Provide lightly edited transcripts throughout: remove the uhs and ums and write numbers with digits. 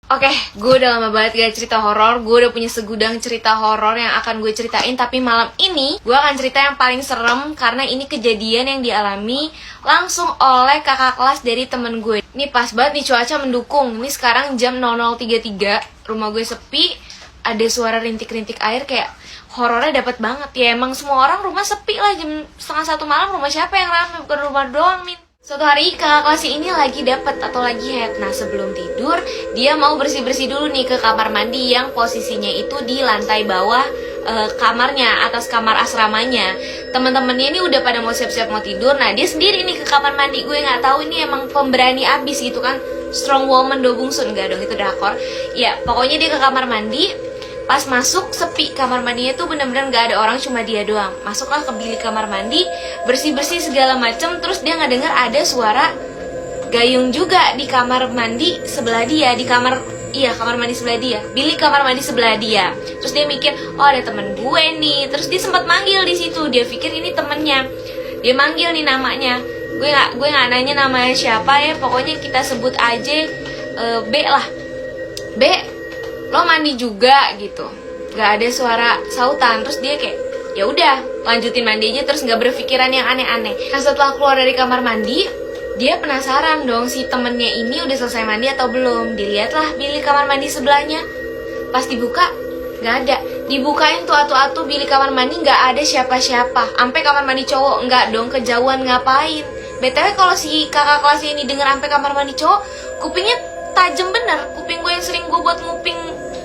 Oke, gue udah lama banget gak cerita horor. Gue udah punya segudang cerita horor yang akan gue ceritain. Tapi malam ini gue akan cerita yang paling serem, karena ini kejadian yang dialami langsung oleh kakak kelas dari temen gue. Ini pas banget nih, cuaca mendukung. Ini sekarang jam 00.33. Rumah gue sepi, ada suara rintik-rintik air, kayak horornya dapet banget. Ya emang semua orang rumah sepi lah, jam 1:30 malam. Rumah siapa yang rame? Bukan rumah doang, Min. Suatu hari kakak kelas ini lagi dapet atau lagi head. Nah, sebelum tidur dia mau bersih-bersih dulu nih ke kamar mandi yang posisinya itu di lantai bawah kamarnya, atas kamar asramanya. Teman-temannya ini udah pada mau siap-siap mau tidur. Nah, dia sendiri nih ke kamar mandi. Gue nggak tahu ini emang pemberani abis gitu kan, strong woman do bungsun. Enggak dong, itu drakor. Ya pokoknya dia ke kamar mandi. Pas masuk sepi, kamar mandinya tuh bener-bener gak ada orang, cuma dia doang. Masuklah ke bilik kamar mandi, bersih-bersih segala macem. Terus dia nggak dengar ada suara gayung juga di kamar mandi sebelah dia, di kamar mandi sebelah dia, bilik kamar mandi sebelah dia. Terus dia mikir, oh ada temen gue nih. Terus dia sempat manggil di situ, dia pikir ini temennya. Dia manggil nih namanya. Gue nggak nanya namanya siapa ya, pokoknya kita sebut aja B lah. B, lo mandi juga gitu. Gak ada suara sautan. Terus dia kayak, ya udah lanjutin mandi aja, terus nggak berpikiran yang aneh-aneh. Nah, setelah keluar dari kamar mandi, dia penasaran dong si temennya ini udah selesai mandi atau belum. Dilihatlah bilik kamar mandi sebelahnya. Pas dibuka, nggak ada. Dibukain tuh atu-atu bilik kamar mandi, nggak ada siapa-siapa. Sampai kamar mandi cowok, nggak dong, kejauhan ngapain. BTW kalau si kakak kelas ini denger sampai kamar mandi cowok, kupingnya tajam bener. Kuping gue yang sering gue buat nguping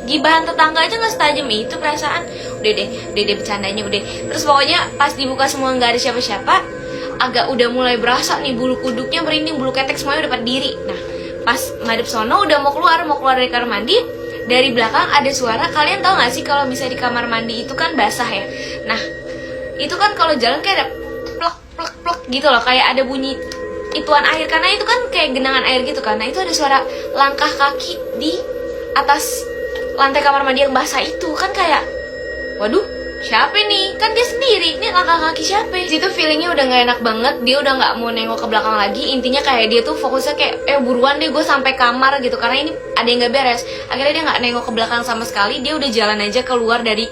gibahan tetangga aja nggak setajam itu perasaan. Udah deh bercandanya udah. Terus pokoknya pas dibuka semua nggak ada siapa-siapa, agak udah mulai berasa nih bulu kuduknya merinding, bulu ketek semuanya udah pada diri. Nah, pas madep sono udah mau keluar dari kamar mandi, dari belakang ada suara. Kalian tahu nggak sih kalau misalnya di kamar mandi itu kan basah ya? Nah, itu kan kalau jalan kayak ada plek plek plek gitu loh, kayak ada bunyi ituan air, karena itu kan kayak genangan air gitu kan. Nah, itu ada suara langkah kaki di atas lantai kamar mandi yang basah itu. Kan kayak, waduh, siapa nih? Kan dia sendiri, ini langkah kaki siapa? Situ feelingnya udah gak enak banget. Dia udah gak mau nengok ke belakang lagi. Intinya kayak dia tuh fokusnya kayak, buruan deh gue sampai kamar gitu, karena ini ada yang gak beres. Akhirnya dia gak nengok ke belakang sama sekali. Dia udah jalan aja keluar dari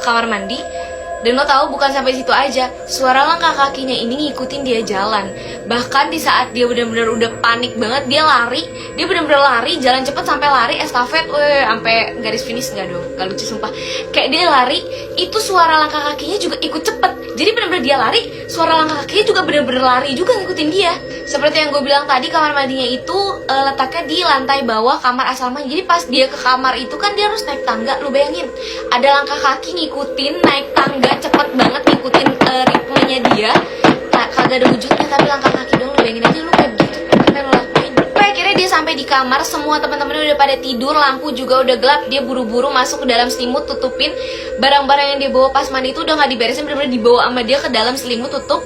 kamar mandi. Dan lo tahu, bukan sampai situ aja, suara langkah kakinya ini ngikutin dia jalan. Bahkan di saat dia benar-benar udah panik banget, dia lari. Dia benar-benar lari, jalan cepet sampai lari estafet, sampai garis finish. Nggak dong, gak lucu sumpah. Kayak dia lari, itu suara langkah kakinya juga ikut cepet. Jadi benar-benar dia lari, suara langkah kakinya juga benar-benar lari juga ngikutin dia. Seperti yang gue bilang tadi, kamar mandinya itu letaknya di lantai bawah kamar asrama. Jadi pas dia ke kamar itu kan dia harus naik tangga. Lu bayangin, ada langkah kaki ngikutin naik tangga cepet banget, ngikutin ritmenya dia. Nah, kagak ada wujudnya tapi langkah kaki dong. Lu bayangin aja lu kayak gitu, apa yang lu lakuin. Akhirnya dia sampai di kamar, semua teman-temannya udah pada tidur, lampu juga udah gelap. Dia buru-buru masuk ke dalam selimut, tutupin barang-barang yang dia bawa pas mandi itu udah nggak diberesin, bener-bener dibawa sama dia ke dalam selimut, tutup.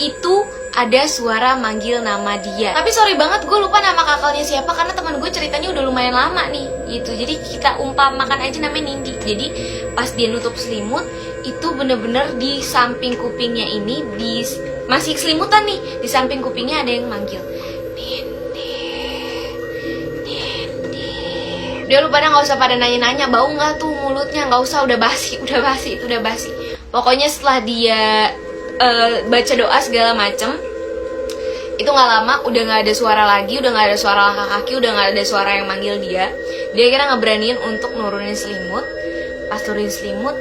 Itu ada suara manggil nama dia. Tapi sorry banget, gue lupa nama kakalnya siapa, karena teman gue ceritanya udah lumayan lama nih gitu. Jadi kita umpamakan aja namanya Nindi. Jadi pas dia nutup selimut, itu bener-bener di samping kupingnya ini, masih selimutan nih, di samping kupingnya ada yang manggil, Nindi, Nindi. Udah, lu pada nggak usah pada nanya-nanya bau nggak tuh mulutnya, nggak usah, udah basi itu udah basi. Pokoknya setelah dia baca doa segala macem, itu nggak lama udah nggak ada suara lagi, udah nggak ada suara langkah kaki, udah nggak ada suara yang manggil dia. Dia kira ngeberaniin untuk nurunin selimut. Pas turunin selimut,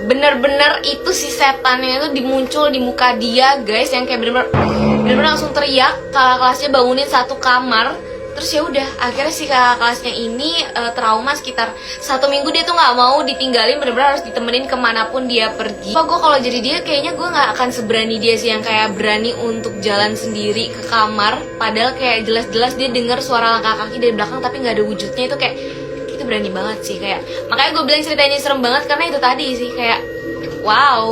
bener-bener itu si setannya itu dimuncul di muka dia, guys, yang kayak bener-bener langsung teriak. Kakak kelasnya bangunin satu kamar. Terus ya udah, akhirnya si kakak kelasnya ini trauma sekitar 1 minggu. Dia tuh nggak mau ditinggalin, bener-bener harus ditemenin kemanapun dia pergi. Gue kalau jadi dia, kayaknya gue nggak akan seberani dia sih, yang kayak berani untuk jalan sendiri ke kamar. Padahal kayak jelas-jelas dia dengar suara langkah kaki dari belakang tapi nggak ada wujudnya. Itu kayak, itu berani banget sih. Kayak makanya gue bilang ceritanya serem banget, karena itu tadi sih kayak wow.